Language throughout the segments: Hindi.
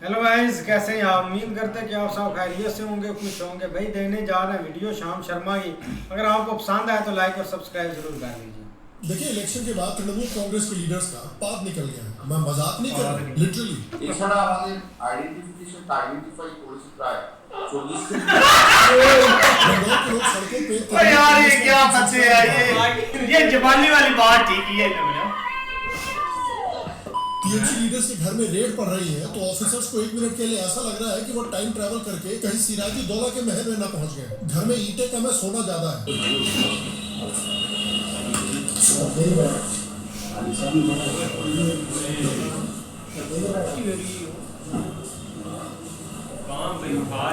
हेलो गाइस, कैसे हैं आप? उम्मीद करते हैं कि आप सब खैरियत से होंगे, खुश होंगे। भाई देने जा रहे हैं वीडियो शाम शर्मा की। अगर आपको पसंद आए तो लाइक और सब्सक्राइब जरूर कर लीजिए। देखिए, इलेक्शन के बाद तृणमूल कांग्रेस के लीडर्स का पाद निकल गया है। मैं मजाक नहीं कर रहा, लिटरली। এছাড়া আমাদের আইডেন্টিফিকেশনটা আইডেন্টিফাই করেছি প্রায় 40 থেকে बंगाल के लोग सड़कों पे अरे यार ये क्या बच्चे हैं ये जवानी वाली बात ठीक ही है ना। टीएमसी लीडर्स के घर में रेड पड़ रही है तो ऑफिसर्स को 1 मिनट के लिए ऐसा लग रहा है कि वो टाइम ट्रैवल करके कहीं सिराजी दौला के महल में ना पहुंच गए। घर में ईंटें कम है, सोना ज्यादा है।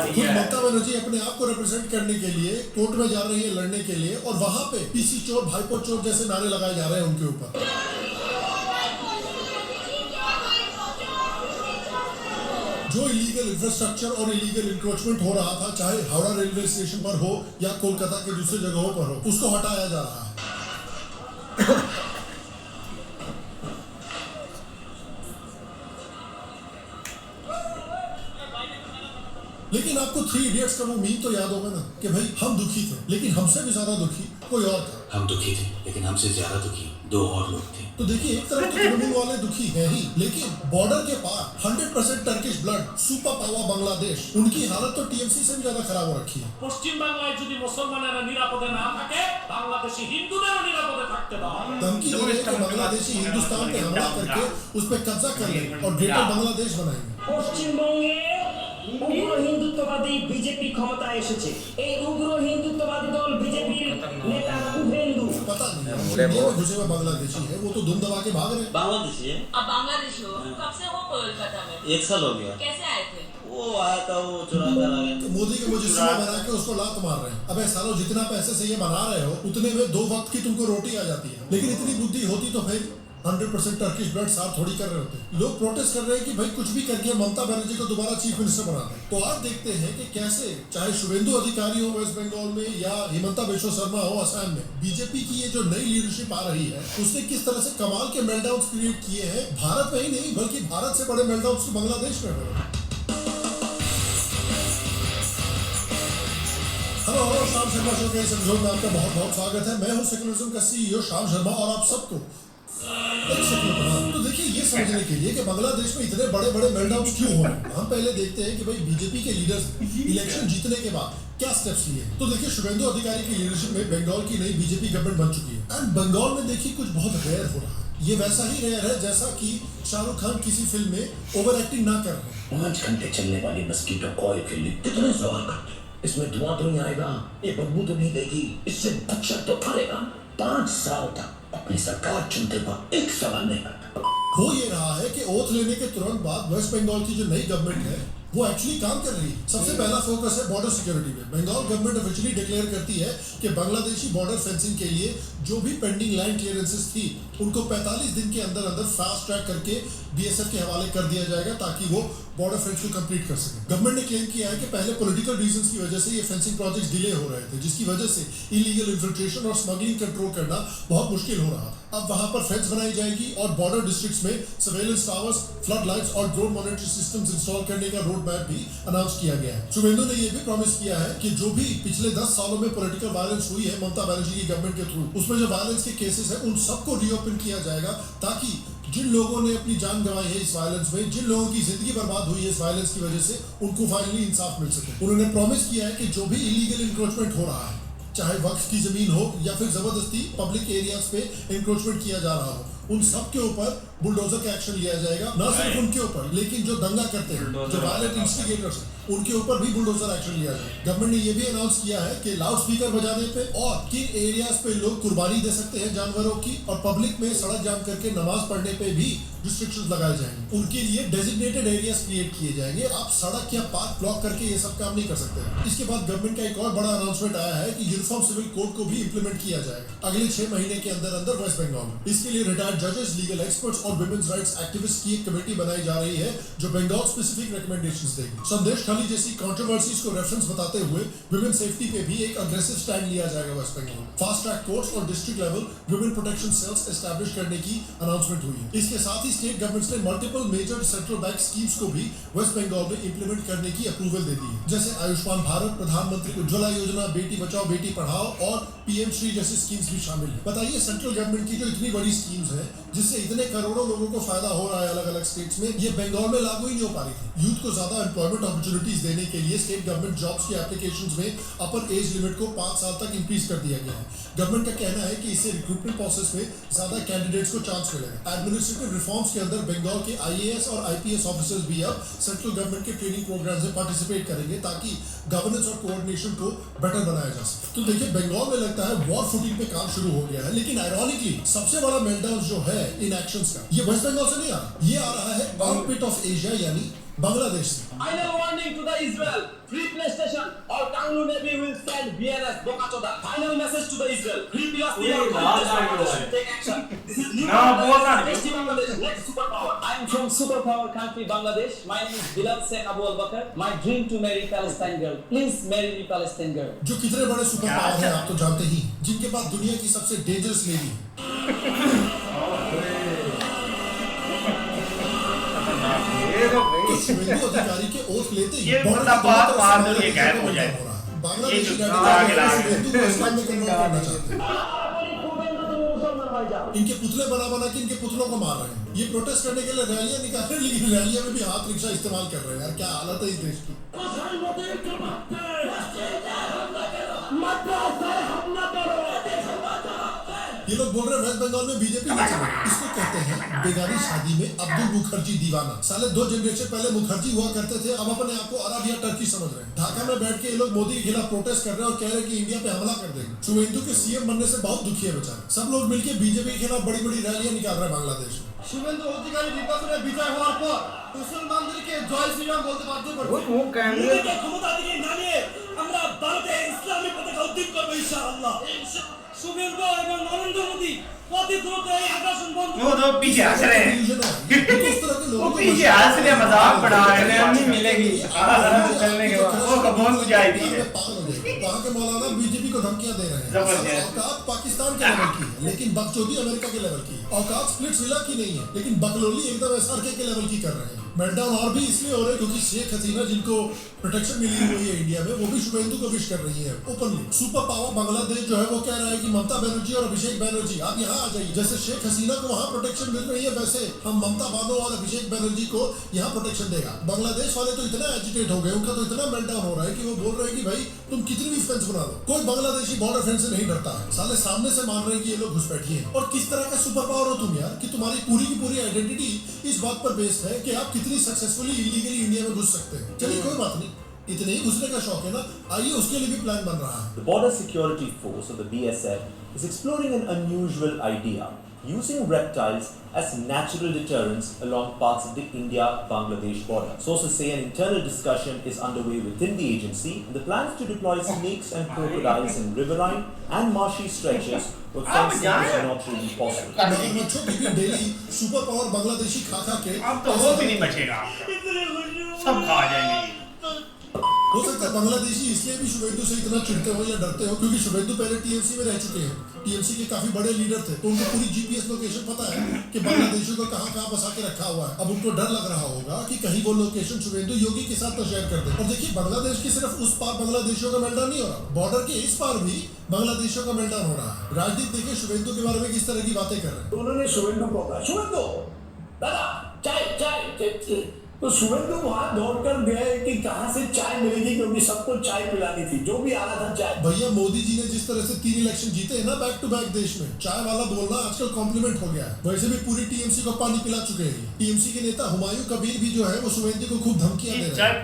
खुद ममता बनर्जी अपने आप को रिप्रेजेंट करने के लिए कोर्ट में जा रही है लड़ने के लिए, और वहां पे पीसी चोर, भाईपो चोर जैसे नारे लगाए जा रहे हैं उनके ऊपर। जो इलीगल इंफ्रास्ट्रक्चर और इलीगल इंक्रोचमेंट हो रहा था, चाहे हावड़ा रेलवे स्टेशन पर हो या कोलकाता के दूसरे जगहों पर हो, उसको हटाया जा रहा है। लेकिन आपको 3 इडियट्स का वो मीम तो याद होगा ना कि भाई हम दुखी थे लेकिन हमसे भी ज्यादा दुखी कोई और था। हम दुखी थे लेकिन हमसे ज्यादा दुखी 2 और लोग थे। तो देखिए, एक तरफ तो तृणमूल वाले दुखी हैं ही, लेकिन बॉर्डर के पार 100% Turkish blood super power Bangladesh, उनकी हालत तो टीएमसी से भी ज्यादा खराब हो रखी है। পশ্চিম বাংলায় যদি মুসলমানেরা নিরাপদে না থাকে, বাংলাদেশি হিন্দুদেরও নিরাপদে থাকতে দাও। धमकी दे रहे हैं कि बांग्लादेशी हिंदुस्तान पे हमला करके उस पर कब्जा कर ले और ग्रेटर बांग्लादेश बनाएंगे। পশ্চিমবঙ্গে উগ্র হিন্দুত্ববাদী বিজেপি ক্ষমতায় এসেছে। এই উগ্র হিন্দুত্ববাদী দল বিজেপির নেতা শুভেন্দু पता नहीं इंडिया में घुसे हुए बांग्लादेशी है, वो तो धुम दबा के भाग रहे हैं। बांग्लादेशी है। अब बांग्लादेशी हो, कब से हो कोलकाता में? 1 साल हो गया। कैसे आए थे? वो आया था, वो चुरा कर आ गया। तो मोदी के मुजस्समा बना के उसको लात मार रहे हैं। अबे सालों, जितना पैसे से ये बना रहे हो उतने में 2 वक्त की तुमको रोटी आ जाती है। लेकिन इतनी बुद्धि होती तो फिर 100% टर्किश ब्लड साफ थोड़ी कर रहे होते। लोग प्रोटेस्ट कर रहे हैं कि भाई कुछ भी करके ममता बनर्जी को दोबारा चीफ मिनिस्टर बना दें। तो आज देखते हैं कि कैसे, चाहे शुभेंदु अधिकारी हो वेस्ट बंगाल में या हिमंता बिश्वा शर्मा हो असम में, बीजेपी की ये जो नई लीडरशिप आ रही है उसने किस तरह से कमाल के मेल्टडाउन्स क्रिएट किए हैं। भारत में ही नहीं बल्कि भारत से बड़े मेल्टडाउन्स तो बांग्लादेश में हुए। हेलो शाम शर्मा शो के समझो में आपका बहुत बहुत स्वागत है। मैं हूं सेक्युलरिज्म का सीईओ शाम शर्मा, और आप सबको एक सेकंड प्रणाम। तो देखिए, ये समझने के लिए कि बांग्लादेश में इतने बड़े बड़े मेल्टडाउन्स क्यों हो रहे हैं, हम पहले देखते हैं कि भाई बीजेपी के लीडर्स इलेक्शन जीतने के बाद क्या स्टेप्स लिए। तो देखिए, शुभेंदु अधिकारी की लीडरशिप में बंगाल की नई बीजेपी गवर्नमेंट बन चुकी है। एंड बंगाल में देखिए कुछ बहुत रेयर हो रहा है। ये वैसा ही रेयर है जैसा कि शाहरुख खान किसी फिल्म में ओवर एक्टिंग ना कर रहे हैं। 5 घंटे चलने वाली मस्कीटो कॉइल के लिए कितने सवाल करते हैं। इसमें धुआं तो नहीं आएगा, ये बदबू तो नहीं देगी, इससे मच्छर तो फरेगा। 5 साल तक अपनी सरकार चुनते वक्त एक सवाल नहीं करता। हो ये रहा है कि ओथ लेने के तुरंत बाद वेस्ट बंगाल की जो नई गवर्नमेंट है वो एक्चुअली काम कर रही है। सबसे पहला फोकस है बॉर्डर सिक्योरिटी पे। बंगाल गवर्नमेंट ऑफिशियली डिक्लेयर करती है कि बांग्लादेशी बॉर्डर फेंसिंग के लिए जो भी पेंडिंग लैंड क्लियरेंसेस थी उनको 45 दिन के अंदर अंदर फास्ट ट्रैक करके बीएसएफ के हवाले कर दिया जाएगा ताकि वो बॉर्डर फेंस को कंप्लीट कर सके। गवर्नमेंट ने क्लेम किया है कि पहले पॉलिटिकल रीजंस की वजह से ये फेंसिंग प्रोजेक्ट्स डिले हो रहे थे, जिसकी वजह से इलीगल इन्फिल्ट्रेशन और स्मगलिंग कंट्रोल करना बहुत मुश्किल हो रहा था। अब वहां पर फेंस बनाई जाएगी और बॉर्डर डिस्ट्रिक्ट्स में सर्वेलेंस टावर्स, फ्लड लाइट्स और ड्रोन मॉनिटरिंग सिस्टम्स इंस्टॉल करने का रोड मैप भी अनाउंस किया गया है। शुभेंदु ने यह भी प्रॉमिस किया है कि जो भी पिछले 10 सालों में पॉलिटिकल वायलेंस हुई है ममता बनर्जी की गवर्नमेंट के थ्रू, उसमें जो वायलेंस के केसेस है उन सबको रीओपन किया जाएगा ताकि जिन लोगों ने अपनी जान गंवाई है इस वायलेंस में, जिन लोगों की जिंदगी बर्बाद हुई है इस वायलेंस की वजह से, उनको फाइनली इंसाफ मिल सके। उन्होंने प्रॉमिस किया है कि जो भी इलीगल इंक्रोचमेंट हो रहा है, चाहे वक्फ की जमीन हो या फिर जबरदस्ती पब्लिक एरियाज पे इंक्रोचमेंट किया जा रहा हो, उन सब के ऊपर बुलडोजर का एक्शन लिया जाएगा। न सिर्फ उनके ऊपर, लेकिन जो दंगा करते हैं, जो वायलेंट इंस्टिगेटर्स हैं, उनके ऊपर भी बुलडोजर एक्शन लिया जाएगा। गवर्नमेंट ने यह भी अनाउंस किया है कि लाउड स्पीकर बजाने पे और किन एरियाज पे लोग कुर्बानी दे सकते हैं जानवरों की, और पब्लिक में सड़क जाम करके नमाज पढ़ने पे भी रिस्ट्रिक्शंस लगाए जाएंगे। उनके लिए डेजिग्नेटेड एरियाज क्रिएट किए जाएंगे। आप सड़क या पार्क ब्लॉक करके ये सब काम नहीं कर सकते। इसके बाद गवर्नमेंट का एक और बड़ा अनाउंसमेंट आया है कि यूनिफॉर्म सिविल कोड को भी इंप्लीमेंट किया जाएगा अगले 6 महीने के अंदर अंदर वेस्ट बंगाल में। इसके लिए रिटायर्ड जजेस, लीगल एक्सपर्ट्स और वुमेन्स राइट्स एक्टिविस्ट की एक कमेटी बनाई जा रही है जो बंगाल स्पेसिफिक रिकमेंडेशंस देगी। संदेश खाली जैसी कंट्रोवर्सीज को रेफरेंस बताते हुए वुमेन सेफ्टी पे भी एक अग्रेसिव स्टैंड लिया जाएगा वेस्ट बंगाल में। फास्ट ट्रैक कोर्ट्स और district level women protection cells establish करने की अनाउंसमेंट हुई है। इसके साथ ही ही स्टेट गवर्नमेंट्स ने multiple major central bank schemes को भी वेस्ट बंगाल में इंप्लीमेंट करने की अप्रूवल दे दी है, जैसे आयुष्मान भारत, प्रधानमंत्री उज्ज्वला योजना, बेटी बचाओ बेटी पढ़ाओ और पीएम श्री जैसी स्कीम्स भी शामिल है। बताइए सेंट्रल गवर्नमेंट की जो इतनी बड़ी स्कीम्स है जिससे इतने करोड़ों लोगों को फायदा हो रहा है अलग अलग स्टेट्स में, ये बंगाल में लागू ही नहीं हो पा रही थी। यूथ को ज्यादा एम्प्लॉयमेंट अपॉर्चुनिटीज देने के लिए स्टेट गवर्नमेंट जॉब्स की एप्लीकेशंस में अपर एज लिमिट को 5 साल तक इंक्रीज कर दिया गया है। गवर्नमेंट का कहना है कि इससे रिक्रूटमेंट प्रोसेस में ज्यादा कैंडिडेट्स को चांस मिलेगा। एडमिनिस्ट्रेटिव रिफॉर्म्स के अंदर बंगाल के आईएएस और आईपीएस ऑफिसर्स भी अब सेंट्रल गवर्नमेंट के ट्रेनिंग प्रोग्राम में पार्टिसिपेट करेंगे ताकि गवर्नेंस और कोऑर्डिनेशन को बेटर बनाया जा सके। तो देखिए बंगाल में लगता है वॉर फुटिंग पे काम शुरू हो गया है, लेकिन आयरॉनिकली सबसे बड़ा मेल्टडाउन जो है इन एक्शंस का, ये वेस्ट बंगाल से नहीं आ रहा, ये आ रहा है आर्मपिट ऑफ एशिया यानी बांग्लादेश से। Final warning to the Israel. Free PlayStation or Kanglu Navy will send BNS Bokachoda. Final message to the Israel. Free PlayStation. Take action. This is new Bangladesh. Next superpower. I am from superpower country Bangladesh. My name is Bilal Sheikh Abu Al Bakr. My dream to marry Palestine girl. Please marry me Palestine girl. जो कितने बड़े सुपर पावर हैं आप तो जानते ही, जिनके पास दुनिया की सबसे डेंजरस नेवी है। तो शुभेंदु अधिकारी के ओथ लेते ही बंदा बात में ये गायब हो जाए। बांग्लादेशी शुभेंदु को इस्लाम में कन्वर्ट करना चाहते हैं। इनके पुतले बना के इनके पुतलों को मार रहे हैं। ये प्रोटेस्ट करने के लिए रैलियां निकाल रहे हैं, लेकिन रैलियां में भी हाथ रिक्शा इस्तेमाल कर रहे हैं। यार क्या हालत है इस देश की। ये लोग बोल रहे हैं वेस्ट बंगाल में बीजेपी नहीं चलेगी। इसको कहते हैं बेगानी शादी में अब्दुल मुखर्जी दीवाना। साले 2 जनरेशन पहले मुखर्जी हुआ करते थे, अब अपने आप को अरब या टर्की समझ रहे हैं। ढाका में बैठ के ये लोग मोदी के खिलाफ प्रोटेस्ट कर रहे हैं और कह रहे हैं कि इंडिया पे हमला कर देंगे। शुभेंदु के सीएम बनने से बहुत दुखी है बेचारे। सब लोग मिलकर बीजेपी के खिलाफ बड़ी बड़ी रैलियां निकाल रहे हैं बांग्लादेश में। শুভেন্দু অধিকারী নির্বাচনে বিজয় হওয়ার পর মুসলমানদেরকে জয় শ্রীরাম বলতে বাধ্য করছে। वो कैमरे ক্ষমতা থেকে নামিয়ে আমরা ভারতে ইসলামী পতাকা উদ্দীপ করব ইনশাআল্লাহ। শুভেন্দু এবং নরেন্দ্র মোদি অতি দ্রুত এই আগ্রাসন বন্ধ। वो तो पीछे हंस रहे हैं। वो पीछे हंस रहे, मजाक बना रहे हैं। नहीं मिलेगी चलने के बाद वो कबूल हो जाएगी। वहाँ के मौलाना बीजेपी को धमकियां दे रहे हैं। औकात पाकिस्तान के लेवल की है, लेकिन बकचोदी अमेरिका के लेवल की है। औकात स्प्लिट्सविला की नहीं है, लेकिन बकलोली एकदम एसआरके के लेवल की कर रहे हैं। मेल्टडाउन और भी इसलिए हो रहे हैं क्योंकि शेख हसीना जिनको प्रोटेक्शन मिली हुई है इंडिया में, वो भी शुभेंदु को विश कर रही है ओपनली। सुपर पावर बांग्लादेश जो है वो कह रहा है कि ममता बनर्जी और अभिषेक बनर्जी आप यहाँ आ जाइए। जैसे शेख हसीना को वहाँ प्रोटेक्शन मिल रही है, वैसे हम ममता बानो और अभिषेक बनर्जी को यहाँ प्रोटेक्शन देगा। बांग्लादेश वाले तो इतना एजिटेट हो गए, उनका तो इतना मेल्टडाउन हो रहा है कि वो बोल रहे हैं कि भाई तुम कितनी भी फेंस बना लो, कोई बांग्लादेशी बॉर्डर फेंस से नहीं डरता है। साले सामने से मान रहे हैं कि ये लोग घुसपैठिए हैं। और किस तरह का सुपर पावर हो तुम यार, कि तुम्हारी पूरी की पूरी आइडेंटिटी इस बात पर बेस्ड है कि आप कितनी सक्सेसफुली इलीगली इंडिया में घुस सकते हैं। चलिए कोई बात नहीं, इतने ही घुसने का शौक है ना, आइए उसके लिए भी प्लान बन रहा है। The Border Security Force of the BSF is exploring an unusual idea, using reptiles as natural deterrents along parts of the India-Bangladesh border. Sources say an internal discussion is underway within the agency, and the plans to deploy snakes and crocodiles in riverine and marshy stretches where fencing is not really possible. Daily super power Bangladeshi खा के अब तो वो भी नहीं बचेगा, सब खा जाएंगे। हो सकता है बांग्लादेशी इसलिए भी शुभेंदु से इतना चिढ़ते हो या डरते हो क्योंकि शुभेंदु पहले टीएमसी में रह चुके हैं। टीएमसी के काफी बड़े लीडर थे, तो उनको पूरी जीपीएस लोकेशन पता है कि बांग्लादेशियों को कहाँ बसा के रखा हुआ है। अब उनको डर लग रहा होगा कि कहीं वो लोकेशन शुभेंदु योगी के साथ तो शेयर कर दे। और देखिए बांग्लादेश की सिर्फ उस पार बांग्लादेशियों का मेल्टडाउन नहीं हो रहा, बॉर्डर के इस पार भी बांग्लादेशियों का मेल्टडाउन हो रहा है। राजनीति देखिए शुभेंदु के बारे में किस तरह की बातें कर रहे हैं। उन्होंने शुभेंदु को कहा, शुभेंदु दादा चाय, तो शुभेंदु वहां दौड़कर गए कि कहां से चाय मिलेगी, क्योंकि सबको चाय पिलानी थी, जो भी आ रहा था चाय। भैया मोदी जी ने जिस तरह से 3 इलेक्शन जीते हैं ना बैक टू बैक देश में, चाय वाला बोलना आजकल कॉम्प्लीमेंट हो गया है। वैसे भी पूरी टीएमसी को पानी पिला चुके हैं। टीएमसी के नेता हुमायूं कबीर भी जो है वो शुभेंदु को खूब धमकियां दे रहे हैं।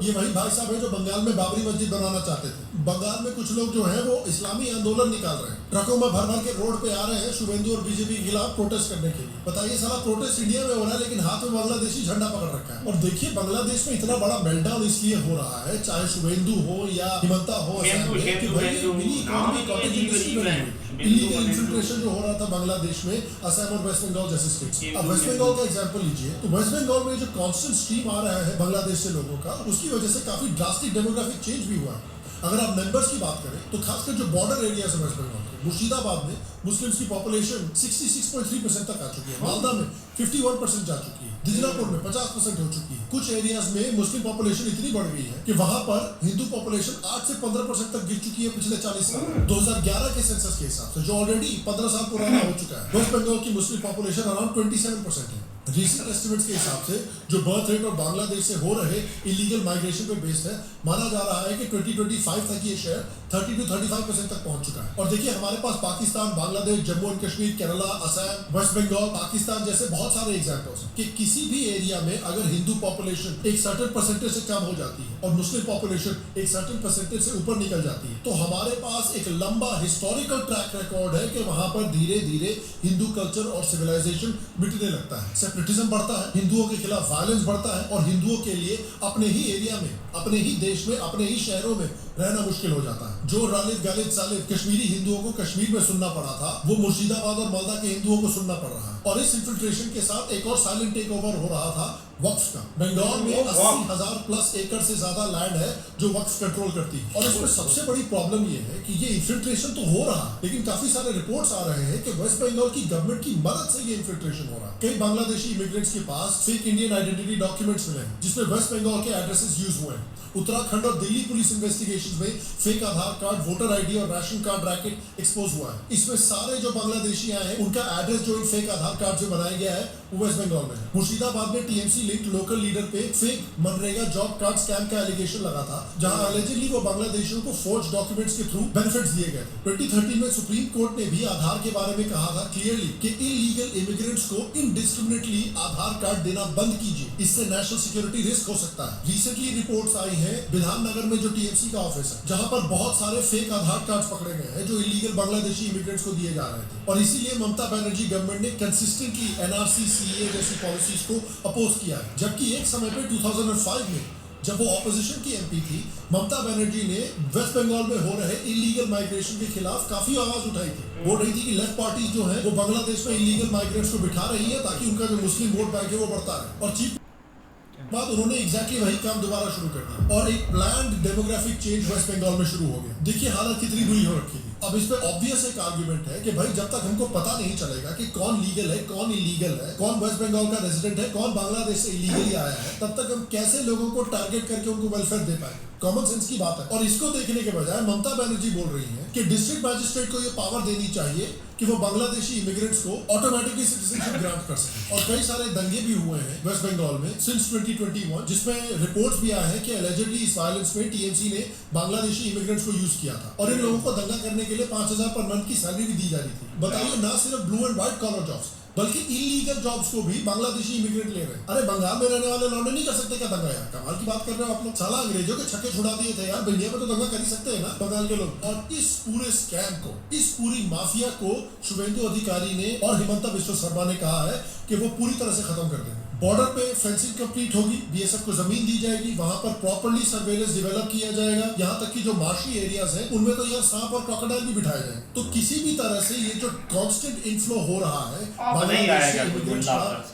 ये वही भाई साहब है जो बंगाल में बाबरी मस्जिद बनाना चाहते थे। बंगाल में कुछ लोग जो हैं वो इस्लामी आंदोलन निकाल रहे हैं, ट्रकों में भर के रोड पे आ रहे हैं शुभेंदु और बीजेपी के खिलाफ प्रोटेस्ट करने के लिए। बताइए साला प्रोटेस्ट इंडिया में हो रहा है, लेकिन हाथ में बांग्लादेशी झंडा पकड़ रखा है। और देखिए बांग्लादेश में इतना बड़ा मेल्टडाउन इसलिए हो रहा है, चाहे शुभेंदु हो या हिमंता हो, इलीगल इन्फिल्ट्रेशन जो हो रहा था बांग्लादेश में असम और वेस्ट बंगाल जैसे स्टेट्स। अब वेस्ट बंगाल का एग्जांपल लीजिए, तो वेस्ट बंगाल में जो कांस्टेंट स्ट्रीम आ रहा है बांग्लादेश से लोगों का, उसकी वजह से काफी ड्रास्टिक डेमोग्राफिक चेंज भी हुआ है। अगर आप मेंबर्स की बात करें तो खासकर जो बॉर्डर एरिया है वेस्ट बंगाल के, मुर्शिदाबाद में मुस्लिम्स की पॉपुलेशन 66.3% तक आ चुकी है, मालदा में 51% जा चुकी है, दिजनापुर में 50% हो चुकी है। कुछ एरियाज में मुस्लिम पॉपुलेशन इतनी बढ़ गई है कि वहां पर हिंदू पॉपुलेशन 8 से 15% तक गिर चुकी है पिछले 40 साल में। 2011 के सेंसस के हिसाब से, जो ऑलरेडी 15 साल पुराना हो चुका है, वेस्ट बंगाल की मुस्लिम पॉपुलेशन अराउंड 27% है। रिसेंट एस्टिमेट्स के हिसाब से जो बर्थ रेट और बांग्लादेश से हो रहे इलीगल माइग्रेशन पे बेस्ड है, माना जा रहा है कि 2025 तक ये शेयर 30 to 35% तक पहुंच चुका है। और देखिए हमारे पास पाकिस्तान, बांग्लादेश, जम्मू एंड कश्मीर, केरला, असम, वेस्ट बंगाल, पाकिस्तान जैसे बहुत सारे एग्जांपल्स हैं कि किसी भी एरिया में अगर हिंदू पॉपुलेशन एक सर्टेन परसेंटेज से कम हो जाती है और मुस्लिम पॉपुलेशन एक सर्टेन परसेंटेज से ऊपर निकल जाती है, तो हमारे पास एक लंबा हिस्टोरिकल ट्रैक रिकॉर्ड है कि वहां पर धीरे धीरे हिंदू कल्चर और सिविलाइजेशन मिटने लगता है, सेपरेटिज्म बढ़ता है, हिंदुओं के खिलाफ वायलेंस बढ़ता है और हिंदुओं के लिए अपने ही एरिया में, अपने ही देश में, अपने ही शहरों में रहना मुश्किल हो जाता है। जो रालिद गालिद सालिद कश्मीरी हिंदुओं को कश्मीर में सुनना पड़ा था, वो मुर्शिदाबाद और मालदा के हिंदुओं को सुनना पड़ रहा है। और इस इन्फिल्ट्रेशन के साथ एक और साइलेंट टेक ओवर हो रहा था वक्फ का। बंगाल में 80,000 प्लस एकड़ से ज्यादा लैंड है जो वक्फ कंट्रोल करती है। और इसमें सबसे बड़ी प्रॉब्लम ये है कि ये इन्फिल्ट्रेशन तो हो रहा है, लेकिन काफी सारे रिपोर्ट्स आ रहे हैं कि वेस्ट बंगाल की गवर्नमेंट की मदद से ये इन्फिल्ट्रेशन हो रहा है। कई बांग्लादेशी इमिग्रेंट्स के पास फेक इंडियन आइडेंटिटी डॉक्यूमेंट्स मिले हैं जिसमें वेस्ट बंगाल के एड्रेसेस यूज हुए हैं। उत्तराखंड और दिल्ली पुलिस इन्वेस्टिगेशन में फेक आधार कार्ड, वोटर आईडी और राशन कार्ड रैकेट एक्सपोज हुआ है। इसमें सारे जो बांग्लादेशी आए हैं उनका एड्रेस जो इन फेक आधार कार्ड से बनाया गया है वो वेस्ट बंगाल में है। मुर्शिदाबाद में टीएमसी लिंक्ड लोकल लीडर पे fake MNREGA job card scam का एलिगेशन लगा था, जहां अलेजिडली वो बांग्लादेशियों को फोर्ज डॉक्यूमेंट्स के थ्रू बेनिफिट्स दिए गए थे। 2013 में सुप्रीम कोर्ट ने भी आधार के बारे में कहा था क्लियरली कि इलीगल इमिग्रेंट्स को इनडिस्क्रिमिनेटली आधार कार्ड देना बंद कीजिए, इससे नेशनल सिक्योरिटी रिस्क हो सकता है। रिसेंटली रिपोर्ट्स आई है विधाननगर में जो टीएमसी का ऑफिस है, जहां पर बहुत सारे फेक आधार कार्ड पकड़े गए हैं जो इलीगल बांग्लादेशी इमिग्रेंट्स को दिए जा रहे थे। और इसीलिए ममता बनर्जी गवर्नमेंट ने कंसिस्टेंटली एनआरसी, सीए जैसी पॉलिसीज को अपोज किया है। जबकि एक समय पे 2005 में जब वो ऑपोजिशन की एमपी थी, ममता बनर्जी ने वेस्ट बंगाल में हो रहे इलीगल माइग्रेशन के खिलाफ काफी आवाज उठाई थी। बोल रही थी कि लेफ्ट पार्टीज जो है वो बांग्लादेश में इलीगल माइग्रेंट्स को बिठा रही है ताकि उनका जो मुस्लिम वोट बैंक है वो बढ़ता है। और चीफ बाद उन्होंने एग्जैक्टली वही काम दोबारा शुरू कर दिया और एक planned demographic change West Bengal में शुरू हो गया। देखिए हालत कितनी बुरी हो रखी थी। अब इस पे ऑब्वियस एक आर्गुमेंट है कि भाई जब तक हमको पता नहीं चलेगा कि कौन लीगल है, कौन इलीगल है, कौन वेस्ट बंगाल का रेजिडेंट है, कौन बांग्लादेश से इलीगली आया है, तब तक हम कैसे लोगों को टारगेट करके उनको वेलफेयर दे पाएंगे। कॉमन सेंस की बात है। और इसको देखने के बजाय ममता बनर्जी बोल रही है कि डिस्ट्रिक्ट मैजिस्ट्रेट को ये पावर देनी चाहिए कि वो बांग्लादेशी इमिग्रेंट्स को ऑटोमेटिकली सिटीजनशिप ग्रांट कर सके। और कई सारे दंगे भी हुए हैं वेस्ट बंगाल में सिंस 2021, जिसमें रिपोर्ट्स भी आए हैं कि एलिजिडली इस वायलेंस में टीएमसी ने बांग्लादेशी इमिग्रेंट्स को यूज किया था और इन लोगों को दंगा करने के लिए 5,000 पर मंथ की सैलरी भी दी जा रही थी। बताइए, ना सिर्फ blue and white collar jobs बल्कि इलीगल जॉब्स को भी बांग्लादेशी इमिग्रेंट ले रहे हैं। अरे बंगाल में रहने वाले लौंडे नहीं कर सकते क्या दंगा? यार कमाल की बात कर रहे हो आप लोग। साला अंग्रेजों के छक्के छुड़ा दिए थे यार, इंडिया में तो दंगा कर ही सकते हैं ना बंगाल के लोग। और इस पूरे स्कैम को, इस पूरी माफिया को शुभेंदु अधिकारी ने और हिमंता बिश्व शर्मा ने कहा है कि वो पूरी तरह से खत्म कर देंगे। बॉर्डर पे फेंसिंग कंप्लीट होगी, बीएसएफ को जमीन दी जाएगी, वहां पर प्रॉपर्ली सर्वेलेंस डेवलप किया जाएगा, यहाँ तक कि जो मार्शी एरियाज हैं उनमें तो यार सांप और क्रोकोडाइल भी बिठाए जाएंगे। तो किसी भी तरह से ये जो कांस्टेंट इनफ्लो हो रहा है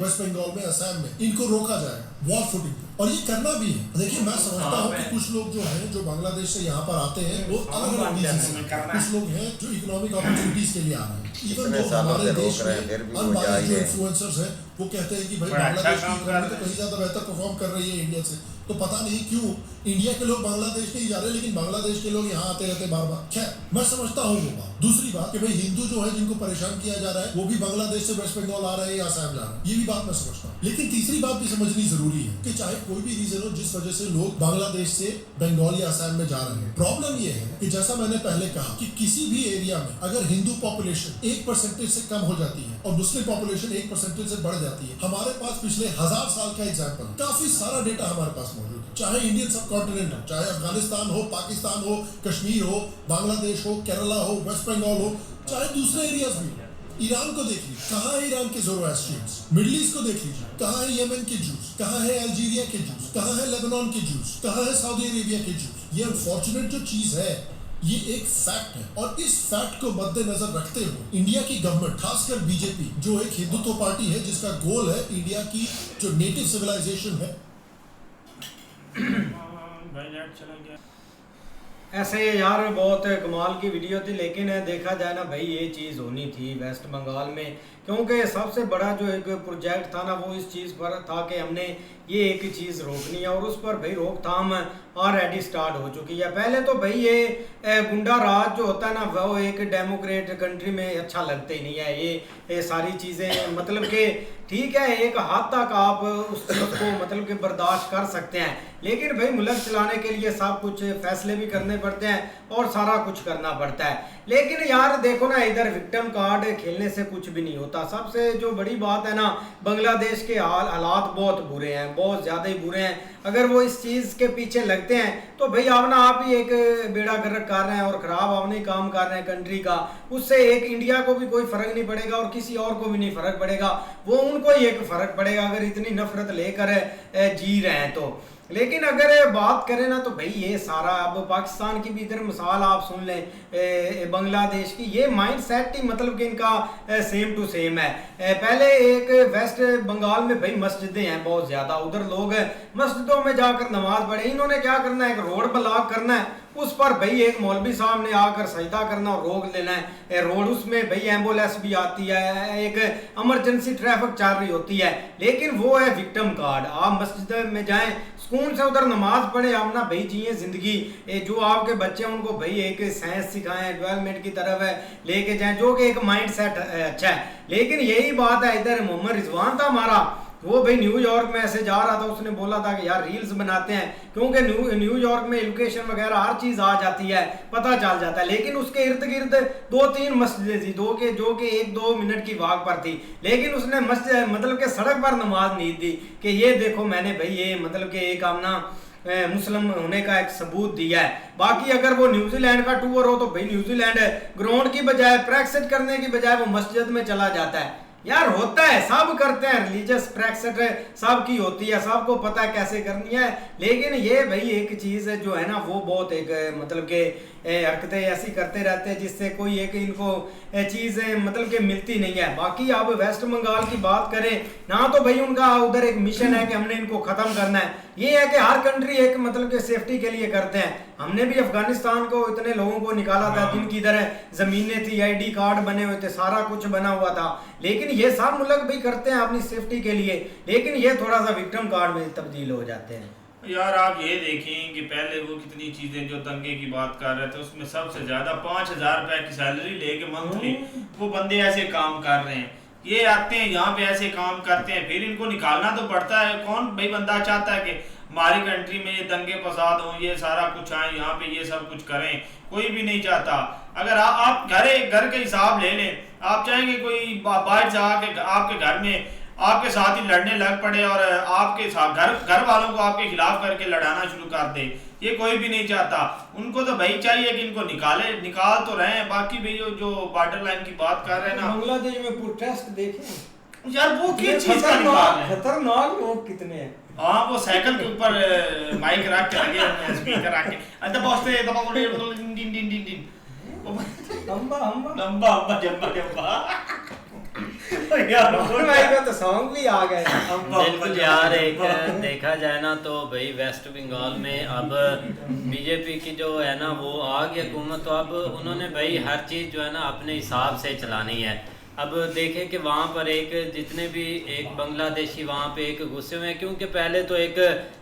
वेस्ट बंगाल में, असम में, इनको रोका जाएगा वॉर फुटिंग। और ये करना भी है। देखिए मैं समझता हूँ कि कुछ लोग जो हैं जो बांग्लादेश से यहाँ पर आते हैं वो अलग अलग रीजन से, कुछ लोग हैं जो इकोनॉमिक अपॉर्चुनिटीज के लिए आ रहे हैं। इवन जो हमारे देश में अनबायस्ड जो इन्फ्लुएंसर्स हैं वो कहते हैं कि भाई बांग्लादेश की इकोनॉमी तो कहीं ज्यादा बेहतर परफॉर्म कर रही है इंडिया से, तो पता नहीं क्यों इंडिया के लोग बांग्लादेश नहीं जा रहे लेकिन बांग्लादेश के लोग यहाँ आते रहते बार बार। खैर मैं समझता हूँ वो बात। दूसरी बात कि भाई हिंदू जो है जिनको परेशान किया जा रहा है वो भी बांग्लादेश से वेस्ट बंगाल आ रहे हैं या असम जा रहे हैं, ये भी बात मैं समझता हूँ। लेकिन तीसरी बात भी समझनी जरूरी है कि चाहे कोई भी रीजन हो जिस वजह से लोग बांग्लादेश से बंगाल या असम में जा रहे हैं, प्रॉब्लम ये है कि जैसा मैंने पहले कहा कि किसी भी एरिया में अगर हिंदू पॉपुलेशन 1% से कम हो जाती है और मुस्लिम पॉपुलेशन 1% से बढ़ जाती है, हमारे पास पिछले 1000 साल का एग्जाम्पल, काफी सारा डेटा हमारे पास मौजूद है। चाहे इंडियन सब कॉन्टिनेंट हो, चाहे अफगानिस्तान हो, पाकिस्तान हो, कश्मीर हो, बांग्लादेश हो, केरला हो, वेस्ट बंगाल हो, चाहे दूसरे एरियाज भी हो। ईरान को देख लीजिए, कहाँ है ईरान के ज़ोरोएस्ट्रियंस? मिडिल ईस्ट को देख लीजिए, कहाँ है यमन के जूस, कहाँ है अल्जीरिया के जूस, कहाँ है लेबनान के जूस, कहाँ है सऊदी अरेबिया के जूस। ये अनफॉर्चुनेट जो चीज है ये एक फैक्ट है और इस फैक्ट को मद्देनजर रखते हुए इंडिया की गवर्नमेंट, खासकर बीजेपी जो एक हिंदुत्व पार्टी है जिसका गोल है इंडिया की जो नेटिव सिविलाइजेशन है। ऐसे यार बहुत कमाल की वीडियो थी, लेकिन देखा जाए ना भाई ये चीज़ होनी थी वेस्ट बंगाल में, क्योंकि सबसे बड़ा जो एक प्रोजेक्ट था ना वो इस चीज़ पर था कि हमने ये एक चीज़ रोकनी है, और उस पर भाई रोकथाम ऑलरेडी स्टार्ट हो चुकी है। पहले तो भाई ये गुंडा राज जो होता है ना वो एक डेमोक्रेट कंट्री में अच्छा लगते ही नहीं है। ये सारी चीज़ें मतलब कि ठीक है एक हद तक आप उस चीज़ को मतलब कि बर्दाश्त कर सकते हैं, लेकिन भाई मुल्क चलाने के लिए सब कुछ फैसले भी करने पड़ते हैं और सारा कुछ करना पड़ता है। लेकिन यार देखो ना इधर विक्टिम कार्ड खेलने से कुछ भी नहीं होता। सबसे जो बड़ी बात है ना बांग्लादेश के हालात बहुत बुरे हैं, बहुत ज़्यादा ही बुरे हैं। अगर वो इस चीज़ के पीछे लगते हैं तो भाई आप ही एक बेड़ा गर्क कर रहे हैं और ख़राब आपने काम कर रहे हैं कंट्री का। उससे एक इंडिया को भी कोई फ़र्क नहीं पड़ेगा और किसी और को भी नहीं फ़र्क पड़ेगा, वो उनको ही एक फ़र्क पड़ेगा अगर इतनी नफरत लेकर जी रहे हैं तो। लेकिन अगर बात करें ना तो भाई ये सारा अब पाकिस्तान की भी इधर मिसाल आप सुन लें बांग्लादेश की, ये माइंड सेट ही मतलब कि इनका सेम टू सेम है। पहले एक वेस्ट बंगाल में भाई मस्जिदें हैं बहुत ज़्यादा, उधर लोग मस्जिदों में जाकर नमाज पढ़े। इन्होंने क्या करना है एक रोड ब्लॉक करना है, उस पर भाई एक मौलवी साहब ने आकर सजदा करना और रोक लेना है रोड। उसमें भाई एम्बुलेंस भी आती है, एक इमरजेंसी ट्रैफिक चल रही होती है, लेकिन वो है विक्टिम कार्ड। आप मस्जिद में जाएं सुकून से उधर नमाज पढ़े, आप ना भाई जिए ज़िंदगी। जो आपके बच्चे उनको भाई एक साइंस सिखाएं, डेवलपमेंट की तरफ लेके जाएं, जो कि एक माइंड सेट अच्छा है। लेकिन यही बात है इधर मोहम्मद रिजवान था हमारा, वो भाई न्यूयॉर्क में ऐसे जा रहा था, उसने बोला था कि यार रील्स बनाते हैं, क्योंकि न्यूयॉर्क में लोकेशन वगैरह हर चीज़ आ जाती है, पता चल जाता है। लेकिन उसके इर्द गिर्द 2-3 मस्जिदें थी जो कि 1-2 मिनट की वाक पर थी, लेकिन उसने मस्जिद मतलब कि सड़क पर नमाज नहीं दी कि ये देखो मैंने भाई ये मतलब कि एक आमना मुस्लिम होने का एक सबूत दिया है। बाकी अगर वो न्यूजीलैंड का टूर हो तो भाई न्यूजीलैंड ग्राउंड की बजाय प्रैक्टिस करने की बजाय वो मस्जिद में चला जाता है। यार होता है, सब करते हैं, रिलीजियस प्रैक्टिस सब की होती है, सबको पता है कैसे करनी है। लेकिन ये भाई एक चीज़ है जो है ना वो बहुत एक मतलब के हरकतें ऐसी करते रहते हैं जिससे कोई एक इनको चीज़ मतलब कि मिलती नहीं है। बाकी अब वेस्ट बंगाल की बात करें ना तो भाई उनका उधर एक मिशन है कि हमने इनको ख़त्म करना है। ये है कि हर कंट्री एक मतलब कि सेफ्टी के लिए करते हैं। हमने भी अफगानिस्तान को इतने लोगों को निकाला था जिनकी इधर ज़मीनें थी, ID कार्ड बने हुए थे, सारा कुछ बना हुआ था। लेकिन ये सब मुल्क भी करते हैं अपनी सेफ्टी के लिए, लेकिन ये थोड़ा सा विक्टिम कार्ड में तब्दील हो जाते हैं। यार आप ये देखें कि पहले वो कितनी चीज़ें जो दंगे की बात कर रहे थे उसमें सबसे ज़्यादा 5,000 रुपए की सैलरी लेके मंथली वो बंदे ऐसे काम कर रहे हैं। ये आते हैं यहाँ पे ऐसे काम करते हैं, फिर इनको निकालना तो पड़ता है। कौन भाई बंदा चाहता है कि हमारी कंट्री में ये दंगे फसाद हो, ये सारा कुछ आए यहाँ पे ये सब कुछ करें? कोई भी नहीं चाहता। अगर आप घर के हिसाब ले लें, आप चाहेंगे कोई बाहर से आके आपके घर में आपके साथ ही लड़ने लग पड़े और आपके साथ घर वालों को आपके खिलाफ करके लड़ाना शुरू कर दे? ये कोई भी नहीं चाहता। उनको तो भाई चाहिए कि इनको निकाल तो रहे हैं। बाकी भी जो बॉर्डर लाइन की बात कर रहे हैं ना, बांग्लादेश में प्रोटेस्ट देखें यार वो किस चीज का निकाल है? खतरनाक लोग कितने हैं। हाँ वो साइकिल के ऊपर माइक रख के लगे हैं, स्पीकर रख के दबाते तो सॉन्ग भी आ गए। बिल्कुल यार, एक देखा जाए ना तो भाई वेस्ट बंगाल में अब बीजेपी की जो है ना वो आ गई हुकूमत, तो अब उन्होंने भाई हर चीज़ जो है ना अपने हिसाब से चलानी है। अब देखें कि वहाँ पर एक जितने भी एक बांग्लादेशी वहाँ पे एक गुस्से में, क्योंकि पहले तो एक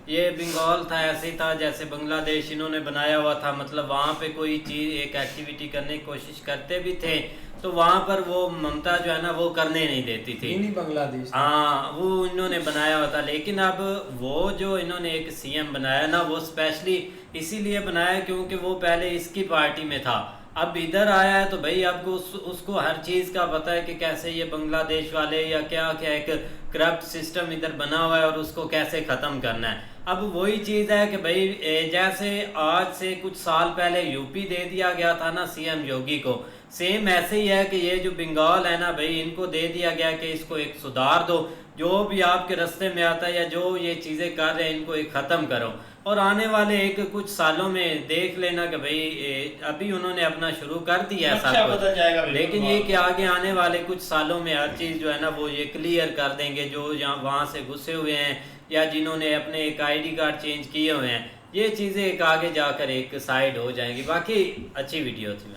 ये बंगाल था ऐसे ही था जैसे बांग्लादेश इन्होंने बनाया हुआ था, मतलब वहाँ पे कोई चीज़ एक एक्टिविटी करने की कोशिश करते भी थे तो वहाँ पर वो ममता जो है ना वो करने नहीं देती थी। बांग्लादेश हाँ वो इन्होंने बनाया हुआ था। लेकिन अब वो जो इन्होंने एक CM बनाया ना वो स्पेशली इसीलिए बनाया क्योंकि वो पहले इसकी पार्टी में था, अब इधर आया है तो भाई आपको उसको हर चीज़ का पता है कि कैसे ये बांग्लादेश वाले या क्या एक करप्ट सिस्टम इधर बना हुआ है और उसको कैसे ख़त्म करना है। अब वही चीज़ है कि भाई जैसे आज से कुछ साल पहले यूपी दे दिया गया था ना CM योगी को, सेम ऐसे ही है कि ये जो बंगाल है ना भाई इनको दे दिया गया कि इसको एक सुधार दो, जो भी आपके रास्ते में आता है या जो ये चीज़ें कर रहे हैं इनको एक ख़त्म करो। और आने वाले एक कुछ सालों में देख लेना कि भाई अभी उन्होंने अपना शुरू कर दिया सब कुछ, लेकिन ये कि आगे आने वाले कुछ सालों में हर चीज़ जो है ना वो ये क्लियर कर देंगे। जो यहाँ वहाँ से घुसे हुए हैं या जिन्होंने अपने एक ID कार्ड चेंज किए हुए हैं ये चीज़ें एक आगे जाकर एक साइड हो जाएंगी। बाकी अच्छी वीडियो थी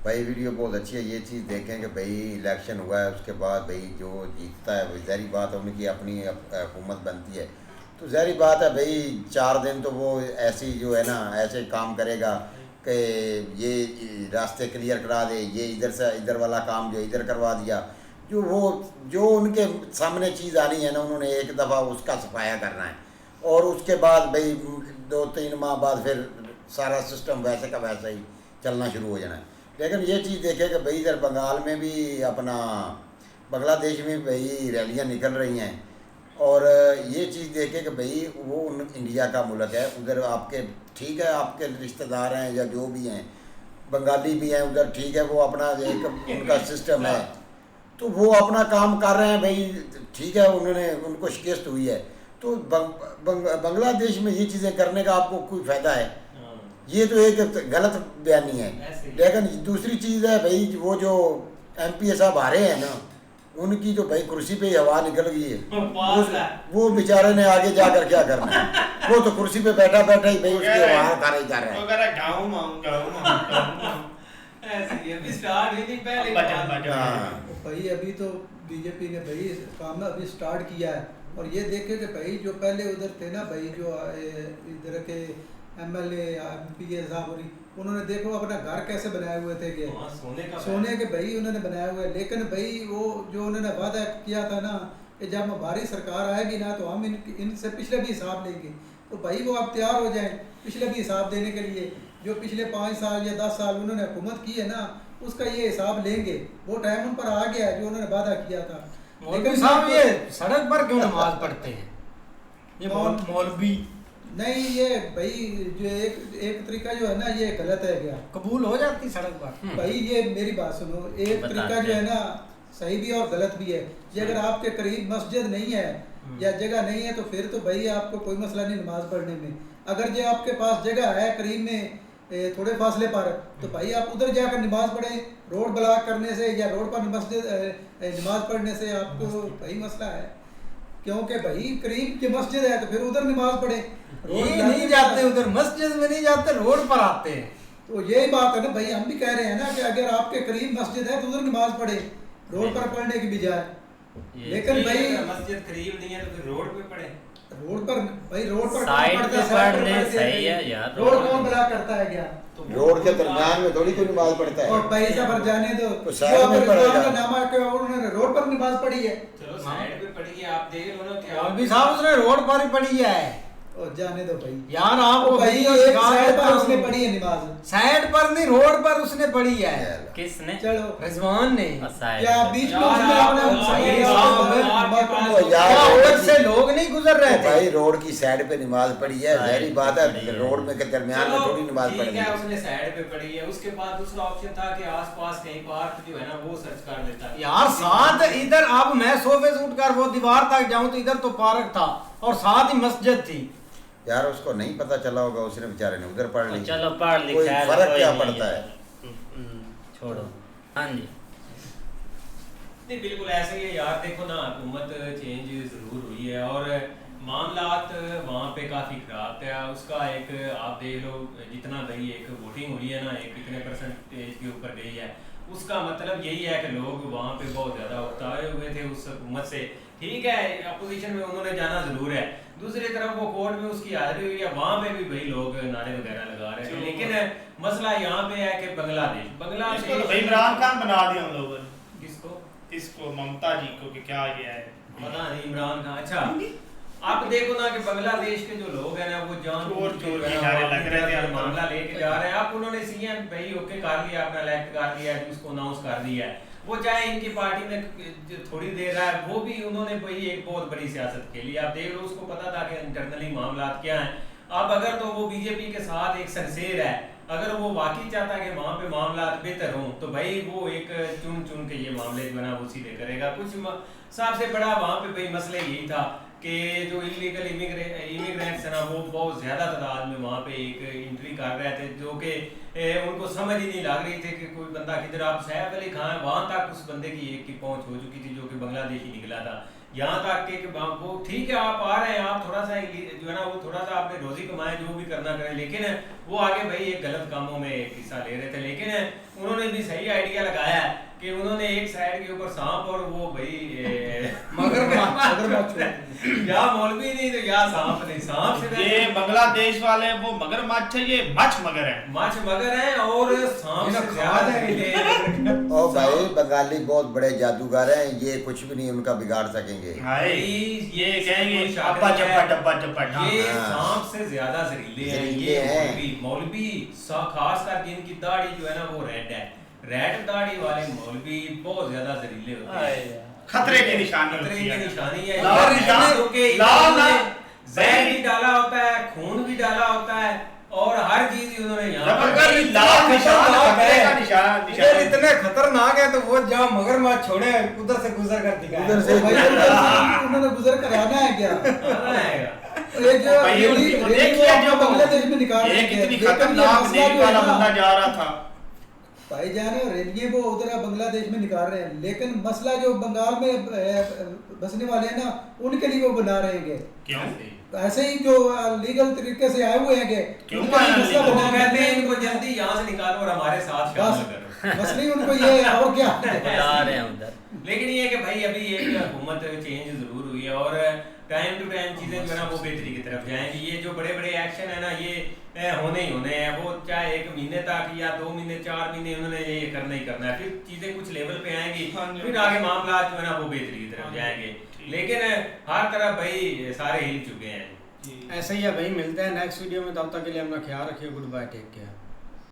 भाई, वीडियो बहुत अच्छी है। ये चीज़ देखें कि भाई इलेक्शन हुआ है, उसके बाद भाई जो जीतता है वही ज़ाहिर बात है उनकी अपनी हुकूमत बनती है, तो ज़ाहिर बात है भाई 4 दिन तो वो ऐसी जो है ना ऐसे काम करेगा कि ये रास्ते क्लियर करा दे, ये इधर से इधर वाला काम जो इधर करवा दिया, जो उनके सामने चीज़ आनी है ना उन्होंने एक दफ़ा उसका सफाया करना है, और उसके बाद भाई 2-3 माह बाद फिर सारा सिस्टम वैसे का वैसा ही चलना शुरू हो जाना है। लेकिन ये चीज़ देखे कि भाई इधर बंगाल में भी अपना बांग्लादेश में भाई रैलियाँ निकल रही हैं, और ये चीज़ देखे कि भाई वो इंडिया का मुल्क है, उधर आपके ठीक है आपके रिश्तेदार हैं या जो भी हैं, बंगाली भी हैं उधर, ठीक है वो अपना एक उनका सिस्टम है, तो वो अपना काम कर रहे हैं भाई, ठीक है उन्होंने उनको शिकस्त हुई है, तो बांग्लादेश में ये चीज़ें करने का आपको कोई फ़ायदा है? ये तो एक गलत बयानी है। लेकिन दूसरी चीज़ है भाई वो जो MP साहब हारे हैं ना, उनकी तो भाई कुर्सी पे ही हवा निकल गई है, वो बेचारे ने आगे जाकर क्या करना है, वो तो कुर्सी पे बैठा बैठा ही भाई उसकी हवा खाने जा रहा है। भाई अभी तो बीजेपी ने भाई काम अभी स्टार्ट किया है, और ये देखे कि भाई जो पहले उधर थे ना भाई जो इधर के MLA MP साहब, उन्होंने देखो अपना घर कैसे बनाए हुए थे कि सोने के भाई उन्होंने बनाए हुए, लेकिन भाई वो जो उन्होंने वादा किया था ना कि जब हमारी सरकार आएगी ना तो हम इनसे पिछले भी हिसाब लेंगे, तो भाई वो अब तैयार हो जाएं पिछले भी हिसाब देने के लिए। जो पिछले 5 साल या 10 साल उन्होंने हुकूमत की है ना, उसका ये हिसाब लेंगे, वो टाइम उन पर आ गया है जो उन्होंने वादा किया था। लेकिन साहब ये सड़क पर क्यों नमाज पढ़ते हैं ये मौलवी? नहीं ये भाई जो एक तरीका जो है ना ये गलत है, क्या कबूल हो जाती सड़क पर? भाई ये मेरी बात सुनो, एक तरीका जो है ना सही भी है और गलत भी है। ये अगर आपके करीब मस्जिद नहीं है या जगह नहीं है तो फिर तो भाई आपको कोई मसला नहीं नमाज पढ़ने में। अगर जो आपके पास जगह है करीब में थोड़े फासले पर, तो भाई आप उधर जाकर नमाज पढ़ें। रोड ब्लॉक करने से या रोड पर मस्जिद नमाज पढ़ने से आपको भाई मसला है, क्योंकि भाई करीब की मस्जिद है तो फिर उधर नमाज पढ़े। रोड नहीं जाते उधर, मस्जिद में नहीं जाते, रोड पर आते हैं। तो यही बात है ना भाई, हम भी कह रहे हैं ना कि अगर आपके करीब मस्जिद है तो उधर नमाज पढ़े, रोड पर पढ़ने की बजाय। लेकिन भाई मस्जिद करीब नहीं है तो फिर रोड पे पढ़े। रोड पर भाई रोड पर साइड पे पढ़ने सही है यार, रोड कौन ब्लॉक करता है क्या? रोड के दरमियान में थोड़ी कोई नमाज पढ़ता है। और पैसा पर जाने दो तो साइड में पढ़ेगा। नामा के उन्होंने रोड पर नमाज पढ़ी है। चलो साइड पे पढ़ी है, आप देख लो ना क्या मौलवी साहब उसने रोड पर ही पढ़ी है। और जाने दो भाई यार आपको भाई एक साइड पर उसने पढ़ी है नमाज, साइड पर नहीं रोड पर उसने पढ़ी है। किसने? चलो रिजवान ने। क्या बीच में उसने अपना से लोग नहीं गुजर रहे थे भाई, रोड की साइड पे नमाज पढ़ी है, ज़ाहिर बात है रोड में के दरमियान में थोड़ी नमाज पढ़ी है। उसने साइड पे पढ़ी है, उसके बाद दूसरा ऑप्शन था कि आसपास कहीं पार्क जो है ना वो सर्च कर लेता। यार साथ इधर अब मैं सोफे से उठकर वो दीवार तक जाऊं तो इधर तो पार्क था और साथ ही मस्जिद थी। यार उसको नहीं पता चला होगा, उसने बेचारे ने उधर पढ़ ली। चलो पढ़ ली, कोई फर्क क्या पड़ता है? छोड़ो। हाँ जी नहीं बिल्कुल ऐसे ही है यार। देखो ना हुकूमत चेंज जरूर हुई है और मामलात वहाँ पे काफ़ी ख़राब थे। उसका एक आप देख लो जितना भाई एक वोटिंग हुई है ना, एक कितने % के ऊपर गई है, उसका मतलब यही है कि लोग वहाँ पे बहुत ज़्यादा उकताए हुए थे उस हुकूमत से। ठीक है अपोजिशन में उन्होंने जाना ज़रूर है, दूसरी तरफ वो कोर्ट में उसकी हाजिरी हुई है, वहाँ पे भी भाई लोग नारे वगैरह लगा रहे थे। लेकिन मसला यहाँ पे है कि बांग्लादेश भाई इमरान खान बना दिया हम लोगों ने। किसको? इसको ममता जी को कि क्या गया है पता नहीं इमरान खान। अच्छा आप देखो ना कि बांग्लादेश के जो लोग हैं ना वो जान मामला लेके जा रहे हैं। आप उन्होंने CM भाई ओके कर लिया, अपना इलेक्ट कर लिया, उसको अनाउंस कर दिया है। वो चाहे इनकी पार्टी में थोड़ी देर रहा है, वो भी उन्होंने भाई एक बहुत बड़ी सियासत खेली। आप देख लो उसको पता था कि इंटरनली मामला क्या है। अब अगर तो वो बीजेपी के साथ एक सरसेर है, अगर वो वाकई चाहता है कि वहाँ पे मामला बेहतर हों तो भाई वो एक चुन चुन के ये मामले जो है ना वो सीधे करेगा। कुछ सबसे बड़ा वहाँ पे भाई मसले यही था कि जो इलीगल इमिग्रेंट्स है ना वो बहुत ज़्यादा तादाद में वहाँ पे एक एंट्री कर रहे थे, जो कि उनको समझ ही नहीं लग रही थी कि कोई बंदा किधर। आप सैफ अली खान वहाँ तक उस बंदे की एक की पहुँच हो चुकी थी जो कि बांग्लादेशी निकला था, यहाँ तक कि वो ठीक है आप आ रहे हैं, आप थोड़ा सा जो है ना वो थोड़ा सा आपने रोजी कमाए जो भी करना करें, लेकिन वो आगे भाई एक गलत कामों में हिस्सा ले रहे थे। लेकिन उन्होंने भी सही आइडिया लगाया कि उन्होंने एक साइड के ऊपर सांप और वो भाई या मौलवी नहीं तो या सांप नहीं, सांप से ये बांग्लादेश वाले वो मगरमच्छ है, ये मच्छ मगर है, मच्छ मगर है और सांप से ज्यादा है। ओ भाई बंगाली बहुत बड़े जादूगर हैं, ये कुछ भी नहीं उनका बिगाड़ सकेंगे। ये कहेंगे अब्बा चप्पट अब्बा चप्पट, ये सांप से ज्यादा जहरीले हैं ये मौलवी, खास कर जिनकी दाढ़ी जो है ना वो रेड है, रेड दाढ़ी वाले मौलवी बहुत ज्यादा जहरीले होते हैं, खतरे की निशानी है। जहर भी डाला होता है, खून भी डाला होता है और हर चीज उन्होंने इतने खतरनाक है तो वो जहाँ मगरमच्छ छोड़े उधर से गुजर कर दिखाया, उधर से उन्होंने गुजर कर आना है क्या? ये जो बांग्लादेश में निकाल रहे हैं, कितनी खतरनाक नेवी वाला बंदा जा रहा था भाईजान, रैली वो उधर बांग्लादेश में निकाल रहे हैं, लेकिन मसला जो बंगाल में बसने वाले हैं ना उनके लिए वो बना रहे हैं। क्यों? ऐसे ही जो लीगल तरीके से आए हुए हैं, क्यों कहते हैं इनको जल्दी यहाँ से निकालो और हमारे साथ शामिल करो, मसले उनको ये और क्या बता रहे हैं उधर। लेकिन ये कि भाई अभी एक हुकूमत चेंज जरूर हुई है और टाइम टू टाइम चीजें जो है ना वो बेहतरी की तरफ जाएंगी। ये जो बड़े बड़े एक्शन है ना ये होने ही होने हैं, वो चाहे 1 महीने तक या 2 महीने 4 महीने उन्होंने ये करना ही करना है, फिर चीजें कुछ लेवल पे आएंगी, फिर आगे मामला जो है ना वो बेहतरी की तरफ जाएंगे। लेकिन हर तरफ भाई सारे हिल चुके हैं। ऐसा ही है भाई, मिलते हैं नेक्स्ट वीडियो में, तब तक के लिए अपना ख्याल रखिए, गुड बाय, टेक केयर।